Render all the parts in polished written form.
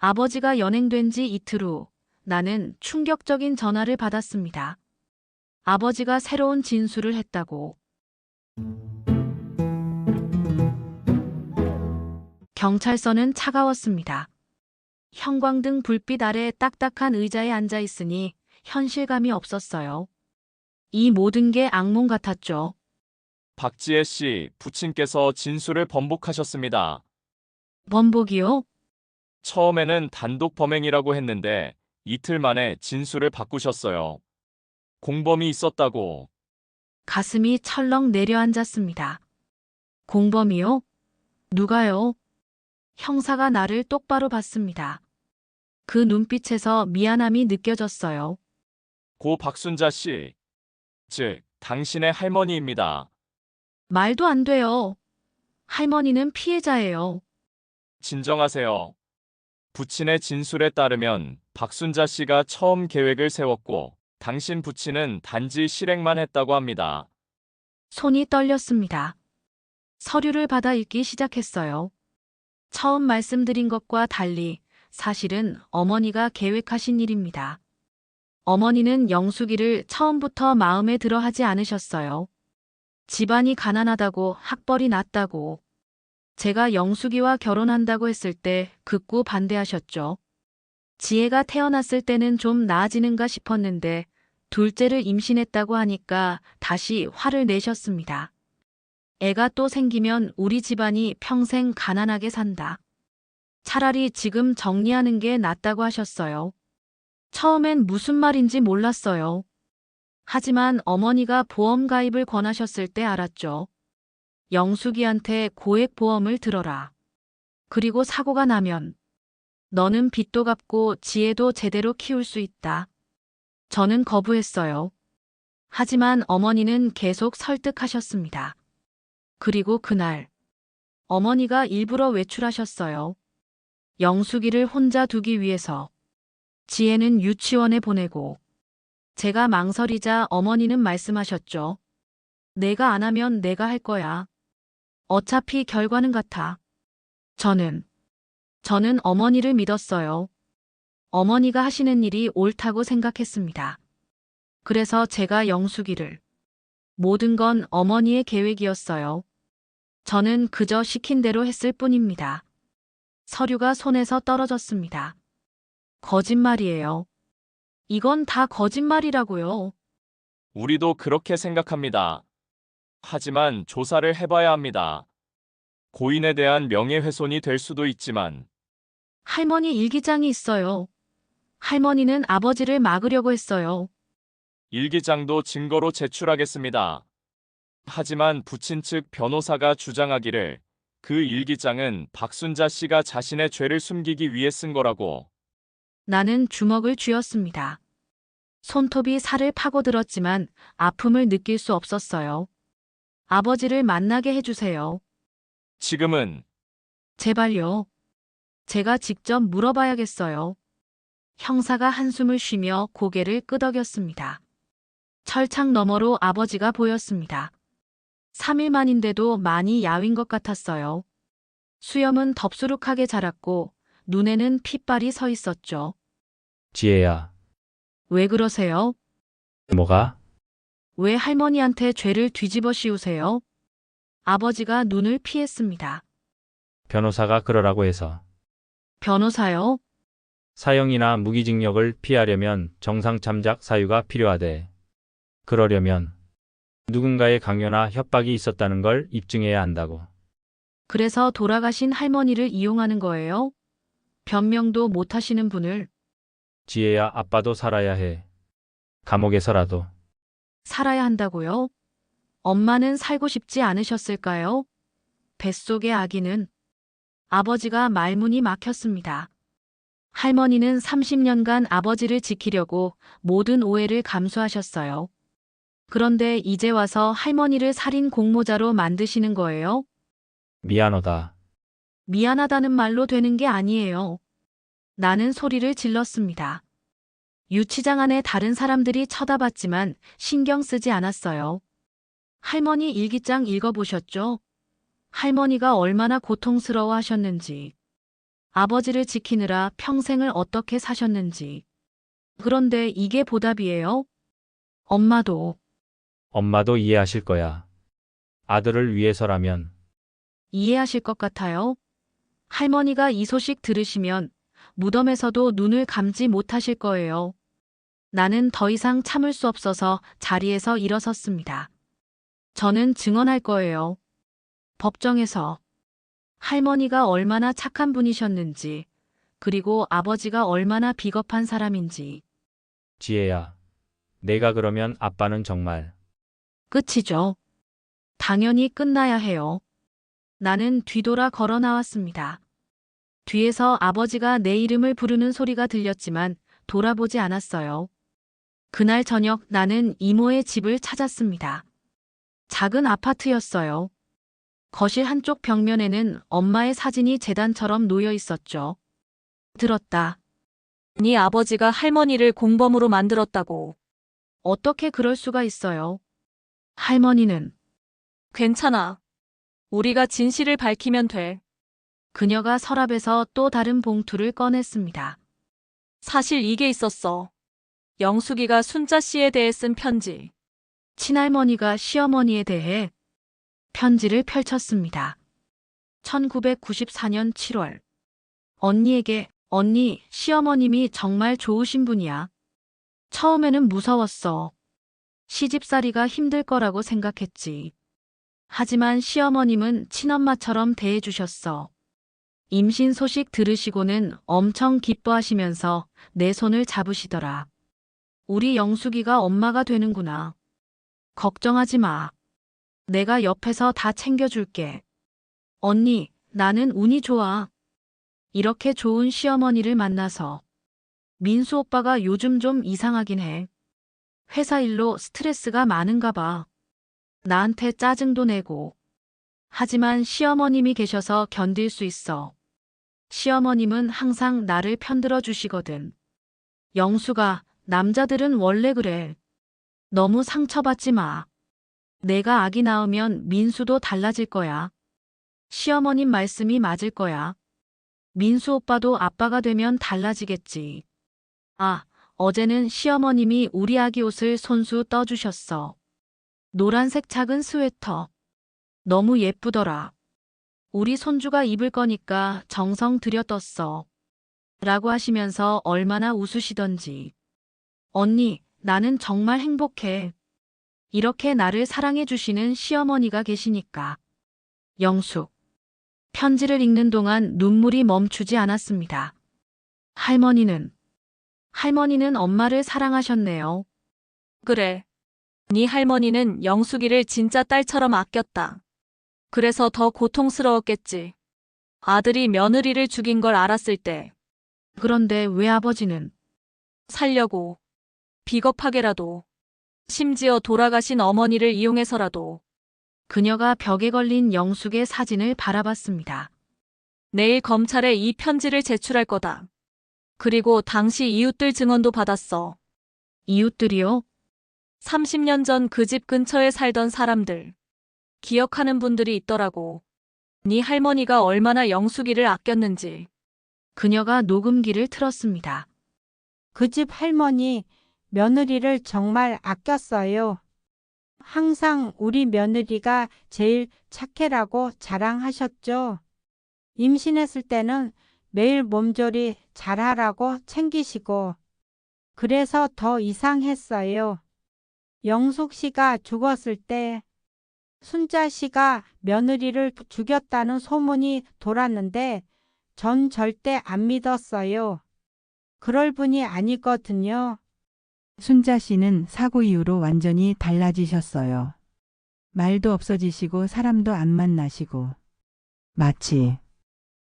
아버지가 연행된 지 이틀 후 나는 충격적인 전화를 받았습니다. 아버지가 새로운 진술을 했다고. 경찰서는 차가웠습니다. 형광등 불빛 아래 딱딱한 의자에 앉아 있으니 현실감이 없었어요. 이 모든 게 악몽 같았죠. 박지혜 씨, 부친께서 진술을 번복하셨습니다. 번복이요? 처음에는 단독 범행이라고 했는데 이틀 만에 진술을 바꾸셨어요. 공범이 있었다고. 가슴이 철렁 내려앉았습니다. 공범이요? 누가요? 형사가 나를 똑바로 봤습니다. 그 눈빛에서 미안함이 느껴졌어요. 고 박순자 씨, 즉 당신의 할머니입니다. 말도 안 돼요. 할머니는 피해자예요. 진정하세요. 부친의 진술에 따르면 박순자 씨가 처음 계획을 세웠고 당신 부친은 단지 실행만 했다고 합니다. 손이 떨렸습니다. 서류를 받아 읽기 시작했어요. 처음 말씀드린 것과 달리 사실은 어머니가 계획하신 일입니다. 어머니는 영숙이를 처음부터 마음에 들어 하지 않으셨어요. 집안이 가난하다고 학벌이 낮다고. 제가 영숙이와 결혼한다고 했을 때 극구 반대하셨죠. 지혜가 태어났을 때는 좀 나아지는가 싶었는데 둘째를 임신했다고 하니까 다시 화를 내셨습니다. 애가 또 생기면 우리 집안이 평생 가난하게 산다. 차라리 지금 정리하는 게 낫다고 하셨어요. 처음엔 무슨 말인지 몰랐어요. 하지만 어머니가 보험 가입을 권하셨을 때 알았죠. 영숙이한테 고액보험을 들어라. 그리고 사고가 나면 너는 빚도 갚고 지혜도 제대로 키울 수 있다. 저는 거부했어요. 하지만 어머니는 계속 설득하셨습니다. 그리고 그날 어머니가 일부러 외출하셨어요. 영숙이를 혼자 두기 위해서. 지혜는 유치원에 보내고 제가 망설이자 어머니는 말씀하셨죠. 내가 안 하면 내가 할 거야. 어차피 결과는 같아. 저는 어머니를 믿었어요. 어머니가 하시는 일이 옳다고 생각했습니다. 그래서 제가 영숙이를. 모든 건 어머니의 계획이었어요. 저는 그저 시킨 대로 했을 뿐입니다. 서류가 손에서 떨어졌습니다. 거짓말이에요. 이건 다 거짓말이라고요. 우리도 그렇게 생각합니다. 하지만 조사를 해봐야 합니다. 고인에 대한 명예훼손이 될 수도 있지만 할머니 일기장이 있어요. 할머니는 아버지를 막으려고 했어요. 일기장도 증거로 제출하겠습니다. 하지만 부친 측 변호사가 주장하기를 그 일기장은 박순자 씨가 자신의 죄를 숨기기 위해 쓴 거라고. 나는 주먹을 쥐었습니다. 손톱이 살을 파고들었지만 아픔을 느낄 수 없었어요. 아버지를 만나게 해주세요. 지금은 제발요. 제가 직접 물어봐야겠어요. 형사가 한숨을 쉬며 고개를 끄덕였습니다. 철창 너머로 아버지가 보였습니다. 3일 만인데도 많이 야윈 것 같았어요. 수염은 덥수룩하게 자랐고 눈에는 핏발이 서 있었죠. 지혜야, 왜 그러세요? 뭐가? 왜 할머니한테 죄를 뒤집어 씌우세요? 아버지가 눈을 피했습니다. 변호사가 그러라고 해서. 변호사요? 사형이나 무기징역을 피하려면 정상 참작 사유가 필요하대. 그러려면 누군가의 강요나 협박이 있었다는 걸 입증해야 한다고. 그래서 돌아가신 할머니를 이용하는 거예요? 변명도 못 하시는 분을. 지혜야, 아빠도 살아야 해. 감옥에서라도. 살아야 한다고요? 엄마는 살고 싶지 않으셨을까요? 뱃속의 아기는. 아버지가 말문이 막혔습니다. 할머니는 30년간 아버지를 지키려고 모든 오해를 감수하셨어요. 그런데 이제 와서 할머니를 살인 공모자로 만드시는 거예요? 미안하다. 미안하다는 말로 되는 게 아니에요. 나는 소리를 질렀습니다. 유치장 안에 다른 사람들이 쳐다봤지만 신경 쓰지 않았어요. 할머니 일기장 읽어보셨죠? 할머니가 얼마나 고통스러워 하셨는지. 아버지를 지키느라 평생을 어떻게 사셨는지. 그런데 이게 보답이에요? 엄마도 엄마도 이해하실 거야. 아들을 위해서라면. 이해하실 것 같아요. 할머니가 이 소식 들으시면 무덤에서도 눈을 감지 못하실 거예요. 나는 더 이상 참을 수 없어서 자리에서 일어섰습니다. 저는 증언할 거예요. 법정에서 할머니가 얼마나 착한 분이셨는지, 그리고 아버지가 얼마나 비겁한 사람인지. 지혜야. 내가 그러면 아빠는 정말. 끝이죠. 당연히 끝나야 해요. 나는 뒤돌아 걸어 나왔습니다. 뒤에서 아버지가 내 이름을 부르는 소리가 들렸지만 돌아보지 않았어요. 그날 저녁 나는 이모의 집을 찾았습니다. 작은 아파트였어요. 거실 한쪽 벽면에는 엄마의 사진이 재단처럼 놓여 있었죠. 들었다. 네 아버지가 할머니를 공범으로 만들었다고. 어떻게 그럴 수가 있어요? 할머니는 괜찮아. 우리가 진실을 밝히면 돼. 그녀가 서랍에서 또 다른 봉투를 꺼냈습니다. 사실 이게 있었어. 영숙이가 순자 씨에 대해 쓴 편지. 친할머니가 시어머니에 대해 편지를 펼쳤습니다. 1994년 7월. 언니에게, 언니, 시어머님이 정말 좋으신 분이야. 처음에는 무서웠어. 시집살이가 힘들 거라고 생각했지. 하지만 시어머님은 친엄마처럼 대해주셨어. 임신 소식 들으시고는 엄청 기뻐하시면서 내 손을 잡으시더라. 우리 영숙이가 엄마가 되는구나. 걱정하지 마. 내가 옆에서 다 챙겨줄게. 언니, 나는 운이 좋아. 이렇게 좋은 시어머니를 만나서. 민수 오빠가 요즘 좀 이상하긴 해. 회사 일로 스트레스가 많은가 봐. 나한테 짜증도 내고. 하지만 시어머님이 계셔서 견딜 수 있어. 시어머님은 항상 나를 편들어 주시거든. 영수가, 남자들은 원래 그래. 너무 상처받지 마. 내가 아기 낳으면 민수도 달라질 거야. 시어머님 말씀이 맞을 거야. 민수 오빠도 아빠가 되면 달라지겠지. 아, 어제는 시어머님이 우리 아기 옷을 손수 떠주셨어. 노란색 작은 스웨터. 너무 예쁘더라. 우리 손주가 입을 거니까 정성 들여 떴어. 라고 하시면서 얼마나 웃으시던지. 언니, 나는 정말 행복해. 이렇게 나를 사랑해 주시는 시어머니가 계시니까. 영숙. 편지를 읽는 동안 눈물이 멈추지 않았습니다. 할머니는 엄마를 사랑하셨네요. 그래. 네 할머니는 영숙이를 진짜 딸처럼 아꼈다. 그래서 더 고통스러웠겠지. 아들이 며느리를 죽인 걸 알았을 때. 그런데 왜 아버지는 살려고. 비겁하게라도. 심지어 돌아가신 어머니를 이용해서라도. 그녀가 벽에 걸린 영숙의 사진을 바라봤습니다. 내일 검찰에 이 편지를 제출할 거다. 그리고 당시 이웃들 증언도 받았어. 이웃들이요? 30년 전 그 집 근처에 살던 사람들. 기억하는 분들이 있더라고. 네 할머니가 얼마나 영숙이를 아꼈는지. 그녀가 녹음기를 틀었습니다. 그 집 할머니 며느리를 정말 아꼈어요. 항상 우리 며느리가 제일 착해라고 자랑하셨죠. 임신했을 때는 매일 몸조리 잘하라고 챙기시고 그래서 더 이상했어요. 영숙 씨가 죽었을 때 순자 씨가 며느리를 죽였다는 소문이 돌았는데 전 절대 안 믿었어요. 그럴 분이 아니거든요. 순자 씨는 사고 이후로 완전히 달라지셨어요. 말도 없어지시고 사람도 안 만나시고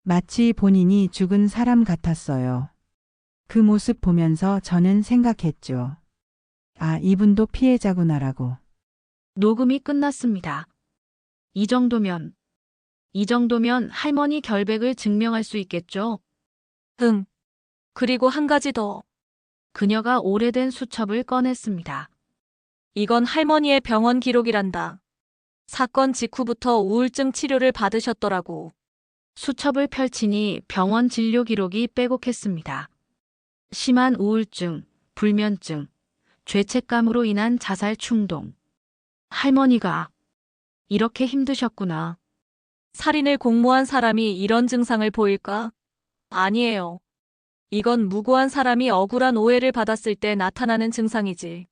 마치 본인이 죽은 사람 같았어요. 그 모습 보면서 저는 생각했죠. 아, 이분도 피해자구나라고. 녹음이 끝났습니다. 이 정도면 할머니 결백을 증명할 수 있겠죠? 응. 그리고 한 가지 더. 그녀가 오래된 수첩을 꺼냈습니다. 이건 할머니의 병원 기록이란다. 사건 직후부터 우울증 치료를 받으셨더라고. 수첩을 펼치니 병원 진료 기록이 빼곡했습니다. 심한 우울증, 불면증, 죄책감으로 인한 자살 충동. 할머니가 이렇게 힘드셨구나. 살인을 공모한 사람이 이런 증상을 보일까? 아니에요. 이건 무고한 사람이 억울한 오해를 받았을 때 나타나는 증상이지.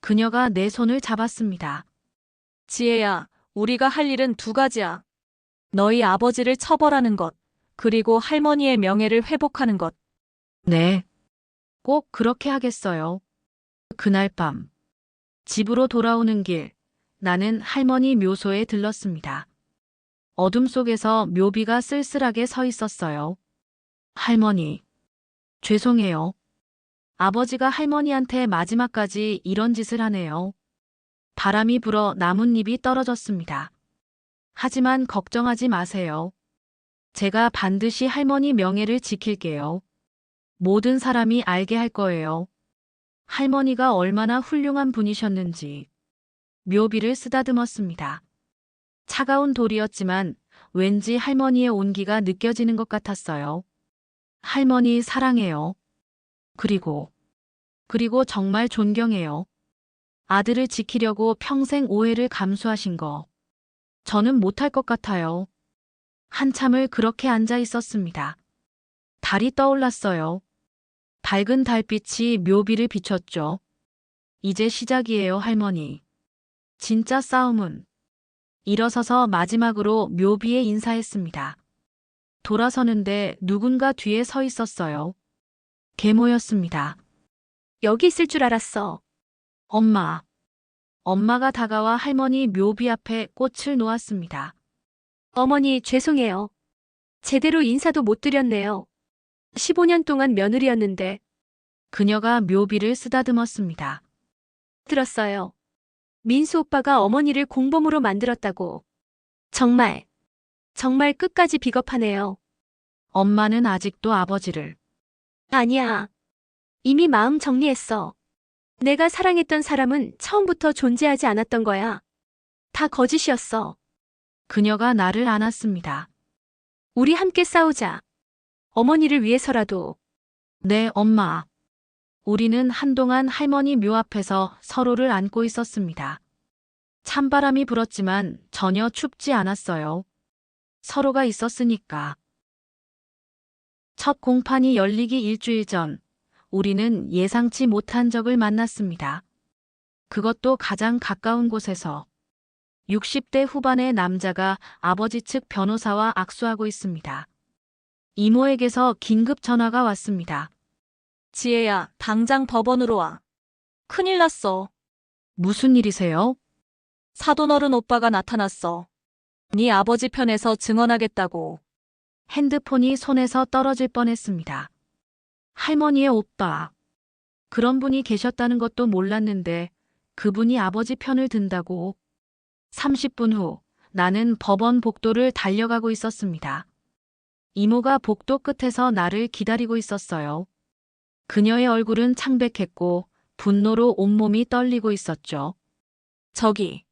그녀가 내 손을 잡았습니다. 지혜야, 우리가 할 일은 두 가지야. 너희 아버지를 처벌하는 것, 그리고 할머니의 명예를 회복하는 것. 네. 꼭 그렇게 하겠어요. 그날 밤, 집으로 돌아오는 길, 나는 할머니 묘소에 들렀습니다. 어둠 속에서 묘비가 쓸쓸하게 서 있었어요. 할머니, 죄송해요. 아버지가 할머니한테 마지막까지 이런 짓을 하네요. 바람이 불어 나뭇잎이 떨어졌습니다. 하지만 걱정하지 마세요. 제가 반드시 할머니 명예를 지킬게요. 모든 사람이 알게 할 거예요. 할머니가 얼마나 훌륭한 분이셨는지. 묘비를 쓰다듬었습니다. 차가운 돌이었지만 왠지 할머니의 온기가 느껴지는 것 같았어요. 할머니 사랑해요. 그리고 정말 존경해요. 아들을 지키려고 평생 오해를 감수하신 거. 저는 못할 것 같아요. 한참을 그렇게 앉아 있었습니다. 달이 떠올랐어요. 밝은 달빛이 묘비를 비췄죠. 이제 시작이에요, 할머니. 진짜 싸움은. 일어서서 마지막으로 묘비에 인사했습니다. 돌아서는데 누군가 뒤에 서 있었어요. 계모였습니다. 여기 있을 줄 알았어. 엄마. 엄마가 다가와 할머니 묘비 앞에 꽃을 놓았습니다. 어머니, 죄송해요. 제대로 인사도 못 드렸네요. 15년 동안 며느리였는데. 그녀가 묘비를 쓰다듬었습니다. 들었어요. 민수 오빠가 어머니를 공범으로 만들었다고. 정말 끝까지 비겁하네요. 엄마는 아직도 아버지를. 아니야. 이미 마음 정리했어. 내가 사랑했던 사람은 처음부터 존재하지 않았던 거야. 다 거짓이었어. 그녀가 나를 안았습니다. 우리 함께 싸우자. 어머니를 위해서라도. 네, 엄마. 우리는 한동안 할머니 묘 앞에서 서로를 안고 있었습니다. 찬바람이 불었지만 전혀 춥지 않았어요. 서로가 있었으니까. 첫 공판이 열리기 일주일 전, 우리는 예상치 못한 적을 만났습니다. 그것도 가장 가까운 곳에서. 60대 후반의 남자가 아버지 측 변호사와 악수하고 있습니다. 이모에게서 긴급 전화가 왔습니다. 지혜야, 당장 법원으로 와. 큰일 났어. 무슨 일이세요? 사돈어른 오빠가 나타났어. 네 아버지 편에서 증언하겠다고. 핸드폰이 손에서 떨어질 뻔했습니다. 할머니의 오빠. 그런 분이 계셨다는 것도 몰랐는데 그분이 아버지 편을 든다고. 30분 후 나는 법원 복도를 달려가고 있었습니다. 이모가 복도 끝에서 나를 기다리고 있었어요. 그녀의 얼굴은 창백했고 분노로 온몸이 떨리고 있었죠. 저기,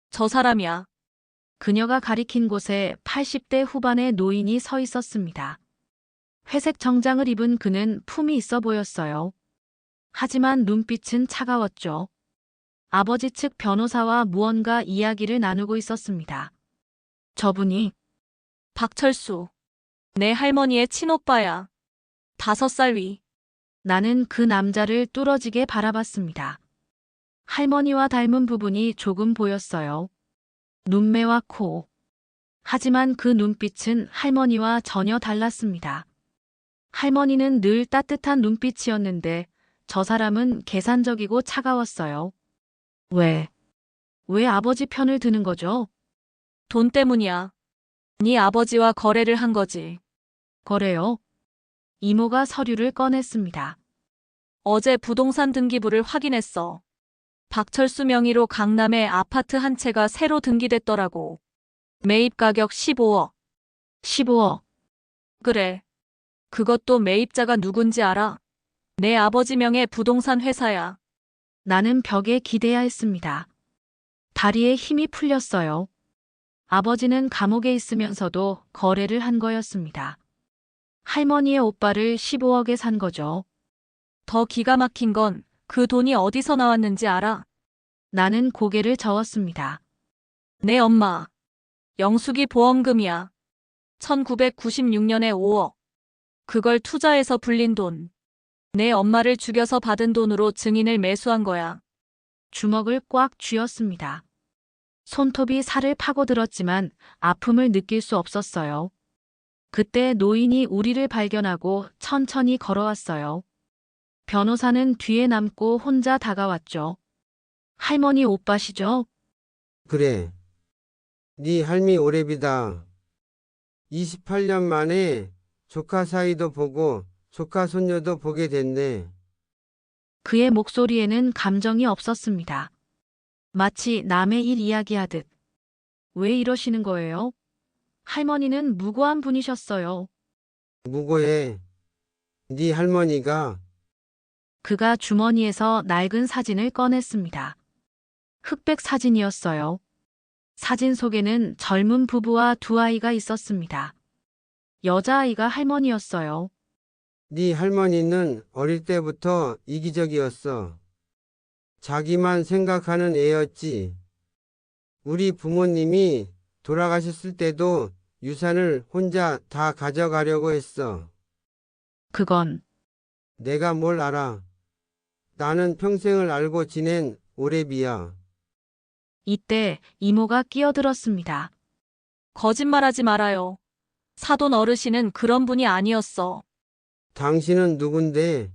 저 사람이야. 그녀가 가리킨 곳에 80대 후반의 노인이 서 있었습니다. 회색 정장을 입은 그는 품이 있어 보였어요. 하지만 눈빛은 차가웠죠. 아버지 측 변호사와 무언가 이야기를 나누고 있었습니다. 저분이 박철수. 내 할머니의 친오빠야. 5살 위. 나는 그 남자를 뚫어지게 바라봤습니다. 할머니와 닮은 부분이 조금 보였어요. 눈매와 코. 하지만 그 눈빛은 할머니와 전혀 달랐습니다. 할머니는 늘 따뜻한 눈빛이었는데 저 사람은 계산적이고 차가웠어요. 왜 아버지 편을 드는 거죠? 돈 때문이야. 네 아버지와 거래를 한 거지. 거래요? 이모가 서류를 꺼냈습니다. 어제 부동산 등기부를 확인했어. 박철수 명의로 강남에 아파트 한 채가 새로 등기됐더라고. 매입 가격 15억. 15억. 그래. 그것도 매입자가 누군지 알아? 내 아버지 명의 부동산 회사야. 나는 벽에 기대야 했습니다. 다리에 힘이 풀렸어요. 아버지는 감옥에 있으면서도 거래를 한 거였습니다. 할머니의 오빠를 15억에 산 거죠. 더 기가 막힌 건 그 돈이 어디서 나왔는지 알아? 나는 고개를 저었습니다. 내 엄마. 영숙이 보험금이야. 1996년에 5억. 그걸 투자해서 불린 돈. 내 엄마를 죽여서 받은 돈으로 증인을 매수한 거야. 주먹을 꽉 쥐었습니다. 손톱이 살을 파고들었지만 아픔을 느낄 수 없었어요. 그때 노인이 우리를 발견하고 천천히 걸어왔어요. 변호사는 뒤에 남고 혼자 다가왔죠. 할머니 오빠시죠? 그래. 네 할미 오래비다. 28년 만에 조카 사이도 보고 조카 손녀도 보게 됐네. 그의 목소리에는 감정이 없었습니다. 마치 남의 일 이야기하듯. 왜 이러시는 거예요? 할머니는 무고한 분이셨어요. 무고해. 네 할머니가 그가 주머니에서 낡은 사진을 꺼냈습니다. 흑백 사진이었어요. 사진 속에는 젊은 부부와 두 아이가 있었습니다. 여자아이가 할머니였어요. 네 할머니는 어릴 때부터 이기적이었어. 자기만 생각하는 애였지. 우리 부모님이 돌아가셨을 때도 유산을 혼자 다 가져가려고 했어. 그건 내가 뭘 알아. 나는 평생을 알고 지낸 오래비야. 이때 이모가 끼어들었습니다. 거짓말하지 말아요. 사돈 어르신은 그런 분이 아니었어. 당신은 누군데?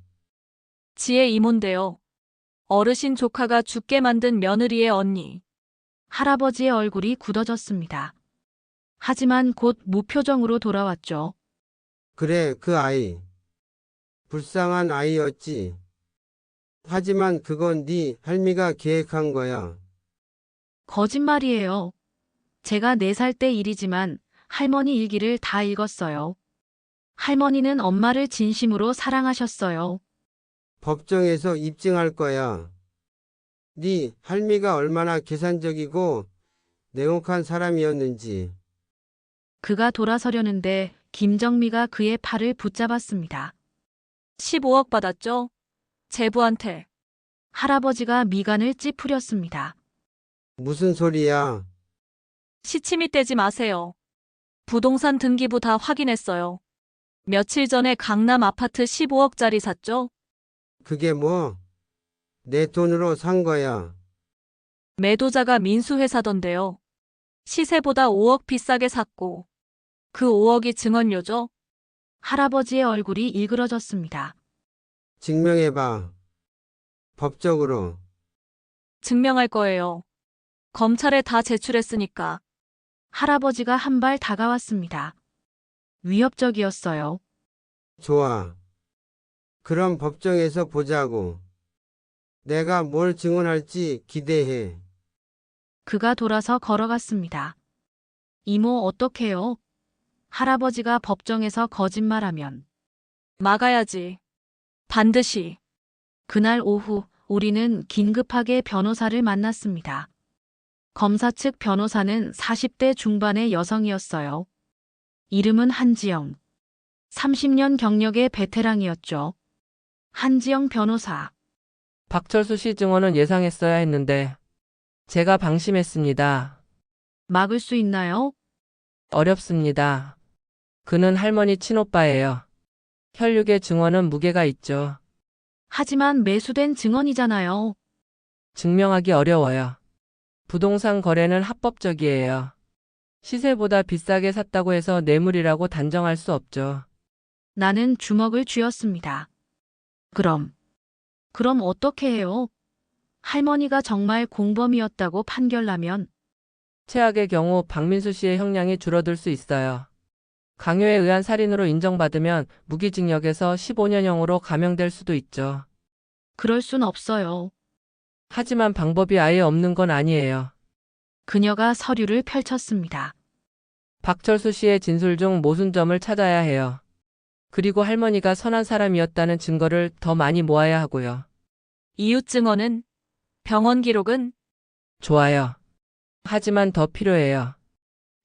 지혜 이모인데요. 어르신 조카가 죽게 만든 며느리의 언니. 할아버지의 얼굴이 굳어졌습니다. 하지만 곧 무표정으로 돌아왔죠. 그래, 그 아이. 불쌍한 아이였지. 하지만 그건 네 할미가 계획한 거야. 거짓말이에요. 제가 4살 때 일이지만 할머니 일기를 다 읽었어요. 할머니는 엄마를 진심으로 사랑하셨어요. 법정에서 입증할 거야. 네 할미가 얼마나 계산적이고 냉혹한 사람이었는지. 그가 돌아서려는데 김정미가 그의 팔을 붙잡았습니다. 15억 받았죠? 제부한테. 할아버지가 미간을 찌푸렸습니다. 무슨 소리야? 시치미 떼지 마세요. 부동산 등기부 다 확인했어요. 며칠 전에 강남 아파트 15억짜리 샀죠? 그게 뭐? 내 돈으로 산 거야. 매도자가 민수회사던데요. 시세보다 5억 비싸게 샀고. 그 5억이 증언료죠? 할아버지의 얼굴이 일그러졌습니다. 증명해봐. 법적으로. 증명할 거예요. 검찰에 다 제출했으니까. 할아버지가 한 발 다가왔습니다. 위협적이었어요. 좋아. 그럼 법정에서 보자고. 내가 뭘 증언할지 기대해. 그가 돌아서 걸어갔습니다. 이모 어떡해요? 할아버지가 법정에서 거짓말하면. 막아야지. 반드시. 그날 오후 우리는 긴급하게 변호사를 만났습니다. 검사 측 변호사는 40대 중반의 여성이었어요. 이름은 한지영. 30년 경력의 베테랑이었죠. 한지영 변호사. 박철수 씨 증언은 예상했어야 했는데 제가 방심했습니다. 막을 수 있나요? 어렵습니다. 그는 할머니 친오빠예요. 혈육의 증언은 무게가 있죠. 하지만 매수된 증언이잖아요. 증명하기 어려워요. 부동산 거래는 합법적이에요. 시세보다 비싸게 샀다고 해서 뇌물이라고 단정할 수 없죠. 나는 주먹을 쥐었습니다. 그럼 어떻게 해요? 할머니가 정말 공범이었다고 판결나면 최악의 경우 박민수 씨의 형량이 줄어들 수 있어요. 강요에 의한 살인으로 인정받으면 무기징역에서 15년형으로 감형될 수도 있죠. 그럴 순 없어요. 하지만 방법이 아예 없는 건 아니에요. 그녀가 서류를 펼쳤습니다. 박철수 씨의 진술 중 모순점을 찾아야 해요. 그리고 할머니가 선한 사람이었다는 증거를 더 많이 모아야 하고요. 이웃 증언은? 병원 기록은? 좋아요. 하지만 더 필요해요.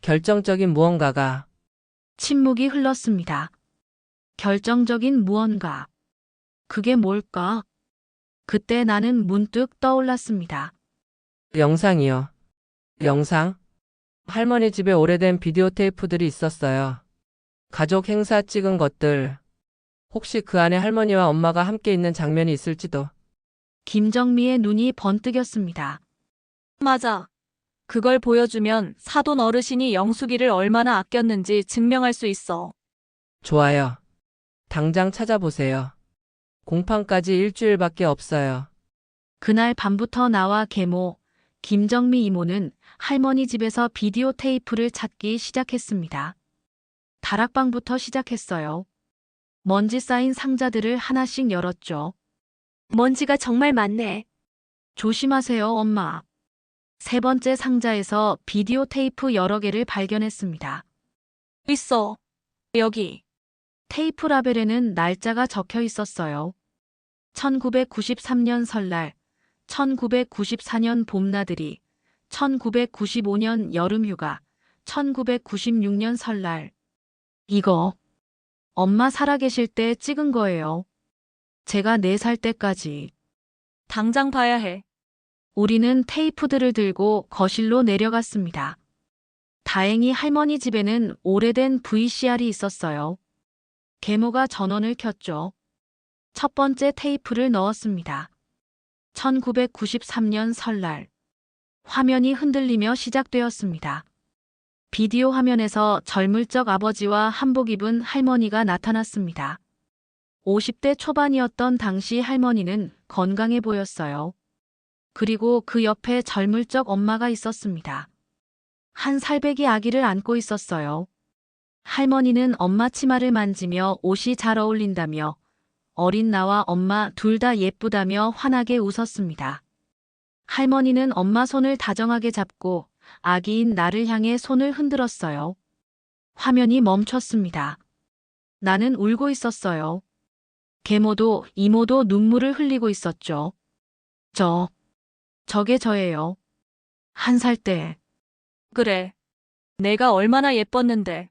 결정적인 무언가가 침묵이 흘렀습니다. 결정적인 무언가. 그게 뭘까? 그때 나는 문득 떠올랐습니다. 영상이요. 영상? 할머니 집에 오래된 비디오 테이프들이 있었어요. 가족 행사 찍은 것들. 혹시 그 안에 할머니와 엄마가 함께 있는 장면이 있을지도. 김정미의 눈이 번뜩였습니다. 맞아. 그걸 보여주면 사돈 어르신이 영숙이를 얼마나 아꼈는지 증명할 수 있어. 좋아요. 당장 찾아보세요. 공판까지 일주일밖에 없어요. 그날 밤부터 나와 계모, 김정미 이모는 할머니 집에서 비디오 테이프를 찾기 시작했습니다. 다락방부터 시작했어요. 먼지 쌓인 상자들을 하나씩 열었죠. 먼지가 정말 많네. 조심하세요, 엄마. 세 번째 상자에서 비디오 테이프 여러 개를 발견했습니다. 있어. 여기. 테이프 라벨에는 날짜가 적혀 있었어요. 1993년 설날, 1994년 봄나들이, 1995년 여름휴가, 1996년 설날. 이거 엄마 살아계실 때 찍은 거예요. 제가 4살 때까지. 당장 봐야 해. 우리는 테이프들을 들고 거실로 내려갔습니다. 다행히 할머니 집에는 오래된 VCR이 있었어요. 계모가 전원을 켰죠. 첫 번째 테이프를 넣었습니다. 1993년 설날. 화면이 흔들리며 시작되었습니다. 비디오 화면에서 젊을 적 아버지와 한복 입은 할머니가 나타났습니다. 50대 초반이었던 당시 할머니는 건강해 보였어요. 그리고 그 옆에 젊을 적 엄마가 있었습니다. 한 살배기 아기를 안고 있었어요. 할머니는 엄마 치마를 만지며 옷이 잘 어울린다며 어린 나와 엄마 둘 다 예쁘다며 환하게 웃었습니다. 할머니는 엄마 손을 다정하게 잡고 아기인 나를 향해 손을 흔들었어요. 화면이 멈췄습니다. 나는 울고 있었어요. 계모도 이모도 눈물을 흘리고 있었죠. 저게 저예요. 1살 때. 그래. 내가 얼마나 예뻤는데.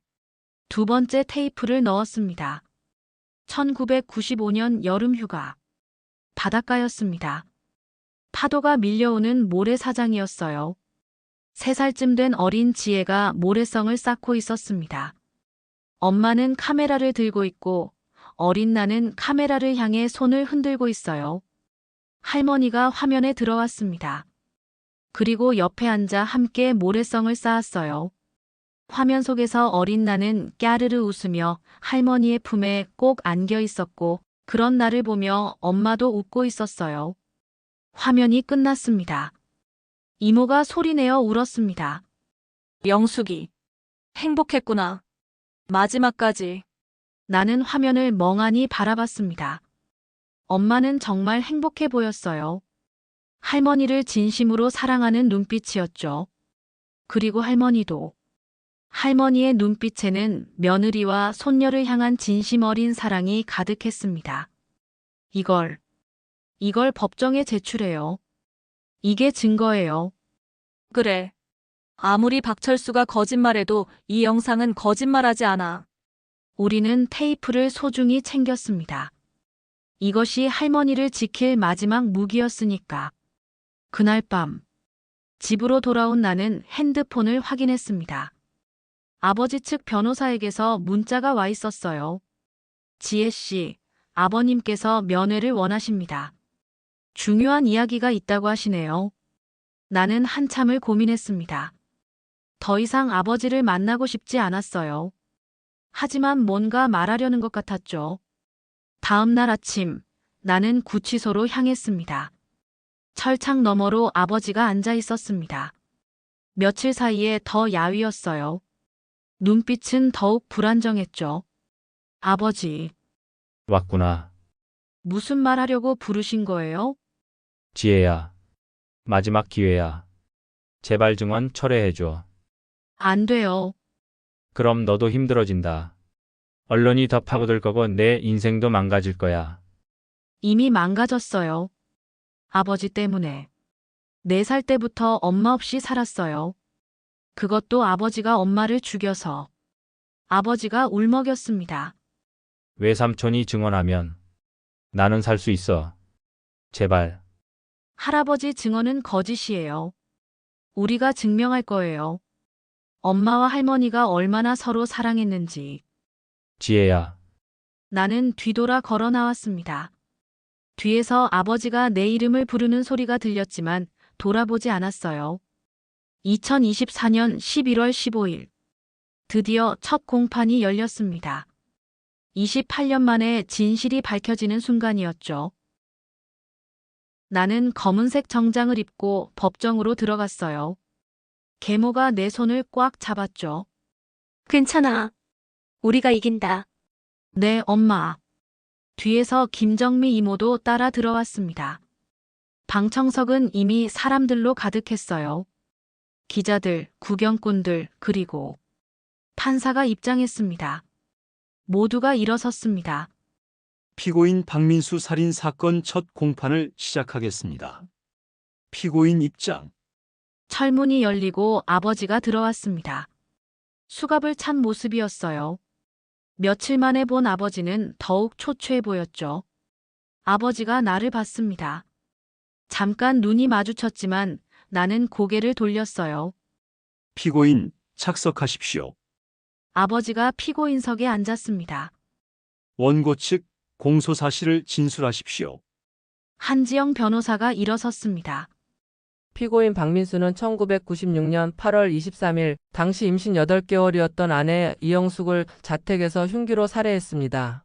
두 번째 테이프를 넣었습니다. 1995년 여름휴가. 바닷가였습니다. 파도가 밀려오는 모래사장이었어요. 3살쯤 된 어린 지혜가 모래성을 쌓고 있었습니다. 엄마는 카메라를 들고 있고 어린 나는 카메라를 향해 손을 흔들고 있어요. 할머니가 화면에 들어왔습니다. 그리고 옆에 앉아 함께 모래성을 쌓았어요. 화면 속에서 어린 나는 까르르 웃으며 할머니의 품에 꼭 안겨 있었고 그런 나를 보며 엄마도 웃고 있었어요. 화면이 끝났습니다. 이모가 소리내어 울었습니다. 영숙이. 행복했구나. 마지막까지. 나는 화면을 멍하니 바라봤습니다. 엄마는 정말 행복해 보였어요. 할머니를 진심으로 사랑하는 눈빛이었죠. 그리고 할머니도. 할머니의 눈빛에는 며느리와 손녀를 향한 진심 어린 사랑이 가득했습니다. 이걸 법정에 제출해요. 이게 증거예요. 그래. 아무리 박철수가 거짓말해도 이 영상은 거짓말하지 않아. 우리는 테이프를 소중히 챙겼습니다. 이것이 할머니를 지킬 마지막 무기였으니까. 그날 밤, 집으로 돌아온 나는 핸드폰을 확인했습니다. 아버지 측 변호사에게서 문자가 와 있었어요. 지혜 씨, 아버님께서 면회를 원하십니다. 중요한 이야기가 있다고 하시네요. 나는 한참을 고민했습니다. 더 이상 아버지를 만나고 싶지 않았어요. 하지만 뭔가 말하려는 것 같았죠. 다음 날 아침, 나는 구치소로 향했습니다. 철창 너머로 아버지가 앉아 있었습니다. 며칠 사이에 더 야위었어요. 눈빛은 더욱 불안정했죠. 아버지, 왔구나. 무슨 말 하려고 부르신 거예요? 지혜야. 마지막 기회야. 제발 증언 철회해줘. 안 돼요. 그럼 너도 힘들어진다. 언론이 더 파고들 거고 내 인생도 망가질 거야. 이미 망가졌어요. 아버지 때문에. 4살 때부터 엄마 없이 살았어요. 그것도 아버지가 엄마를 죽여서. 아버지가 울먹였습니다. 외삼촌이 증언하면 나는 살 수 있어. 제발. 할아버지 증언은 거짓이에요. 우리가 증명할 거예요. 엄마와 할머니가 얼마나 서로 사랑했는지. 지혜야. 나는 뒤돌아 걸어 나왔습니다. 뒤에서 아버지가 내 이름을 부르는 소리가 들렸지만 돌아보지 않았어요. 2024년 11월 15일. 드디어 첫 공판이 열렸습니다. 28년 만에 진실이 밝혀지는 순간이었죠. 나는 검은색 정장을 입고 법정으로 들어갔어요. 계모가 내 손을 꽉 잡았죠. 괜찮아. 우리가 이긴다. 네, 엄마. 뒤에서 김정미 이모도 따라 들어왔습니다. 방청석은 이미 사람들로 가득했어요. 기자들, 구경꾼들, 그리고 판사가 입장했습니다. 모두가 일어섰습니다. 피고인 박민수 살인 사건 첫 공판을 시작하겠습니다. 피고인 입장. 철문이 열리고 아버지가 들어왔습니다. 수갑을 찬 모습이었어요. 며칠 만에 본 아버지는 더욱 초췌해 보였죠. 아버지가 나를 봤습니다. 잠깐 눈이 마주쳤지만 나는 고개를 돌렸어요. 피고인 착석하십시오. 아버지가 피고인석에 앉았습니다. 원고 측 공소 사실을 진술하십시오. 한지영 변호사가 일어섰습니다. 피고인 박민수는 1996년 8월 23일 당시 임신 8개월이었던 아내 이영숙을 자택에서 흉기로 살해했습니다.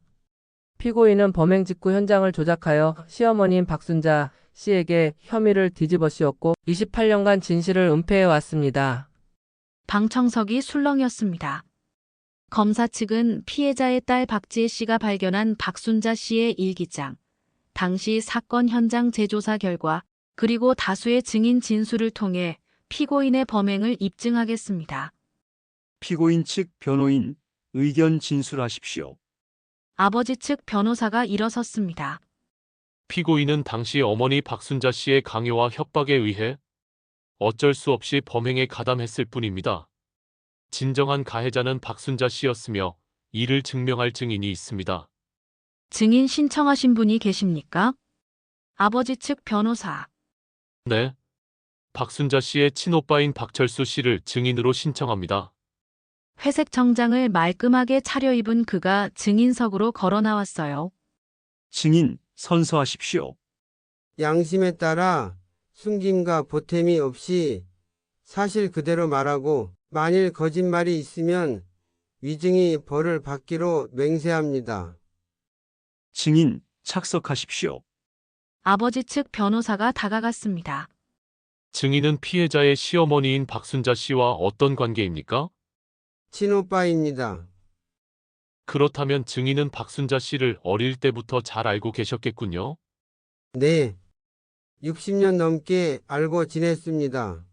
피고인은 범행 직후 현장을 조작하여 시어머니인 박순자 씨에게 혐의를 뒤집어 씌웠고 28년간 진실을 은폐해 왔습니다. 방청석이 술렁였습니다. 검사 측은 피해자의 딸 박지혜 씨가 발견한 박순자 씨의 일기장, 당시 사건 현장 재조사 결과, 그리고 다수의 증인 진술을 통해 피고인의 범행을 입증하겠습니다. 피고인 측 변호인 의견 진술하십시오. 아버지 측 변호사가 일어섰습니다. 피고인은 당시 어머니 박순자 씨의 강요와 협박에 의해 어쩔 수 없이 범행에 가담했을 뿐입니다. 진정한 가해자는 박순자 씨였으며 이를 증명할 증인이 있습니다. 증인 신청하신 분이 계십니까? 아버지 측 변호사. 네. 박순자 씨의 친오빠인 박철수 씨를 증인으로 신청합니다. 회색 정장을 말끔하게 차려입은 그가 증인석으로 걸어 나왔어요. 증인 선서하십시오. 양심에 따라 숨김과 보탬이 없이 사실 그대로 말하고 만일 거짓말이 있으면 위증이 벌을 받기로 맹세합니다. 증인 착석하십시오. 아버지 측 변호사가 다가갔습니다. 증인은 피해자의 시어머니인 박순자 씨와 어떤 관계입니까? 친오빠입니다. 그렇다면 증인은 박순자 씨를 어릴 때부터 잘 알고 계셨겠군요. 네. 60년 넘게 알고 지냈습니다.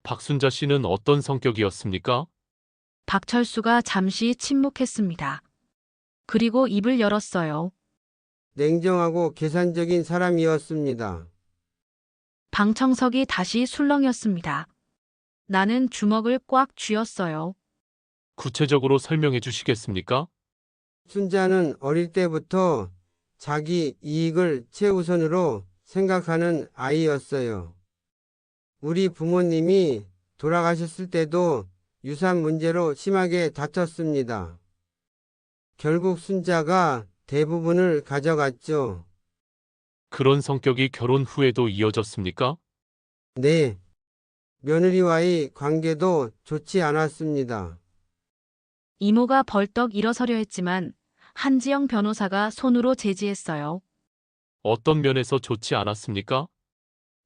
박순자 씨는 어떤 성격이었습니까? 박철수가 잠시 침묵했습니다. 그리고 입을 열었어요. 냉정하고 계산적인 사람이었습니다. 방청석이 다시 술렁였습니다. 나는 주먹을 꽉 쥐었어요. 구체적으로 설명해 주시겠습니까? 순자는 어릴 때부터 자기 이익을 최우선으로 생각하는 아이였어요. 우리 부모님이 돌아가셨을 때도 유산 문제로 심하게 다퉜습니다. 결국 순자가 대부분을 가져갔죠. 그런 성격이 결혼 후에도 이어졌습니까? 네. 며느리와의 관계도 좋지 않았습니다. 이모가 벌떡 일어서려 했지만 한지영 변호사가 손으로 제지했어요. 어떤 면에서 좋지 않았습니까?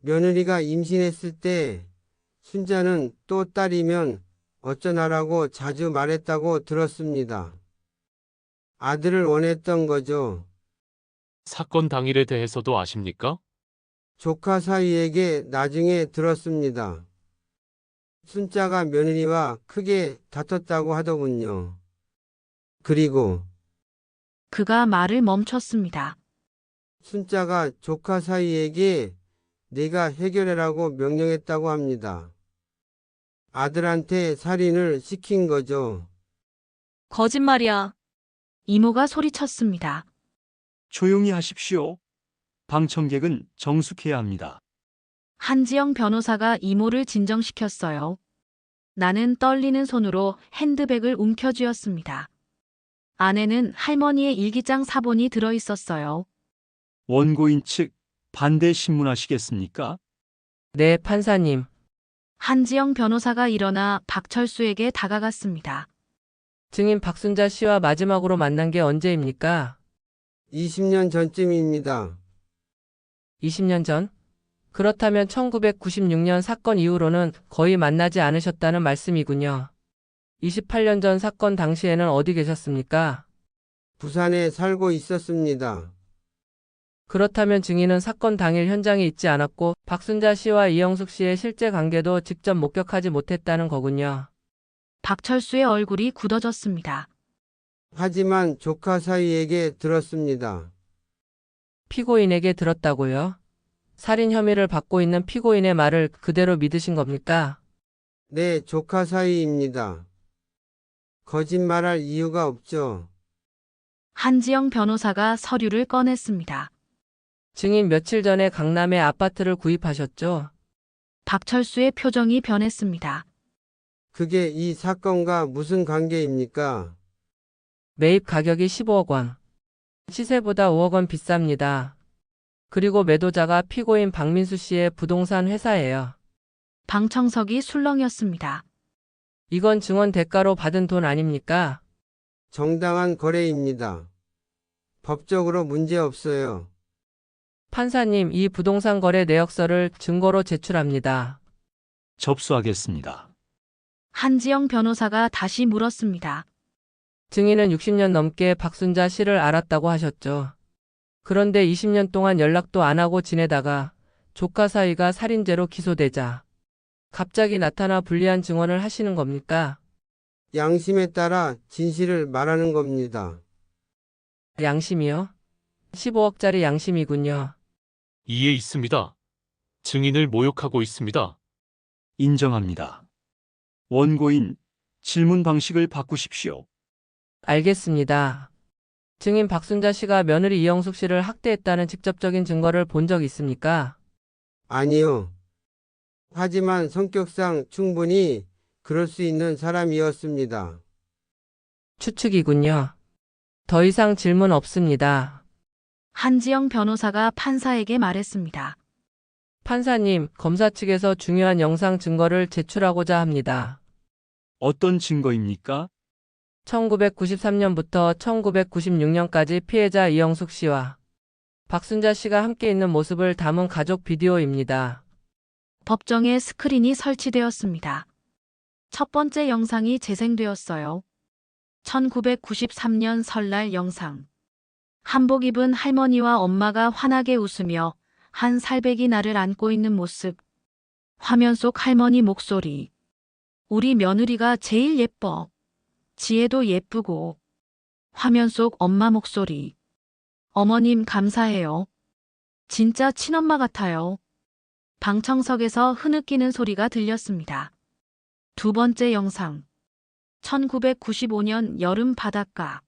며느리가 임신했을 때 순자는 또 딸이면 어쩌나라고 자주 말했다고 들었습니다. 아들을 원했던 거죠. 사건 당일에 대해서도 아십니까? 조카 사위에게 나중에 들었습니다. 순자가 며느리와 크게 다퉜다고 하더군요. 그리고 그가 말을 멈췄습니다. 순자가 조카 사위에게 네가 해결해라고 명령했다고 합니다. 아들한테 살인을 시킨 거죠. 거짓말이야. 이모가 소리쳤습니다. 조용히 하십시오. 방청객은 정숙해야 합니다. 한지영 변호사가 이모를 진정시켰어요. 나는 떨리는 손으로 핸드백을 움켜쥐었습니다. 안에는 할머니의 일기장 사본이 들어 있었어요. 원고인 측 반대 신문하시겠습니까? 네, 판사님. 한지영 변호사가 일어나 박철수에게 다가갔습니다. 증인 박순자 씨와 마지막으로 만난 게 언제입니까? 20년 전쯤입니다. 20년 전? 그렇다면 1996년 사건 이후로는 거의 만나지 않으셨다는 말씀이군요. 28년 전 사건 당시에는 어디 계셨습니까? 부산에 살고 있었습니다. 그렇다면 증인은 사건 당일 현장에 있지 않았고 박순자 씨와 이영숙 씨의 실제 관계도 직접 목격하지 못했다는 거군요. 박철수의 얼굴이 굳어졌습니다. 하지만 조카 사위에게 들었습니다. 피고인에게 들었다고요? 살인 혐의를 받고 있는 피고인의 말을 그대로 믿으신 겁니까? 네, 조카 사위입니다. 거짓말할 이유가 없죠. 한지영 변호사가 서류를 꺼냈습니다. 증인 며칠 전에 강남에 아파트를 구입하셨죠? 박철수의 표정이 변했습니다. 그게 이 사건과 무슨 관계입니까? 매입 가격이 15억 원. 시세보다 5억 원 비쌉니다. 그리고 매도자가 피고인 박민수 씨의 부동산 회사예요. 방청석이 술렁였습니다. 이건 증언 대가로 받은 돈 아닙니까? 정당한 거래입니다. 법적으로 문제 없어요. 판사님, 이 부동산 거래 내역서를 증거로 제출합니다. 접수하겠습니다. 한지영 변호사가 다시 물었습니다. 증인은 60년 넘게 박순자 씨를 알았다고 하셨죠. 그런데 20년 동안 연락도 안 하고 지내다가 조카 사위가 살인죄로 기소되자 갑자기 나타나 불리한 증언을 하시는 겁니까? 양심에 따라 진실을 말하는 겁니다. 양심이요? 15억짜리 양심이군요. 이에 있습니다. 증인을 모욕하고 있습니다. 인정합니다. 원고인 질문 방식을 바꾸십시오. 알겠습니다. 증인 박순자 씨가 며느리 이영숙 씨를 학대했다는 직접적인 증거를 본 적 있습니까? 아니요. 하지만 성격상 충분히 그럴 수 있는 사람이었습니다. 추측이군요. 더 이상 질문 없습니다. 한지영 변호사가 판사에게 말했습니다. 판사님, 검사 측에서 중요한 영상 증거를 제출하고자 합니다. 어떤 증거입니까? 1993년부터 1996년까지 피해자 이영숙 씨와 박순자 씨가 함께 있는 모습을 담은 가족 비디오입니다. 법정에 스크린이 설치되었습니다. 첫 번째 영상이 재생되었어요. 1993년 설날 영상. 한복 입은 할머니와 엄마가 환하게 웃으며 한 살배기 나를 안고 있는 모습. 화면 속 할머니 목소리. 우리 며느리가 제일 예뻐. 지혜도 예쁘고. 화면 속 엄마 목소리. 어머님 감사해요. 진짜 친엄마 같아요. 방청석에서 흐느끼는 소리가 들렸습니다. 두 번째 영상. 1995년 여름 바닷가.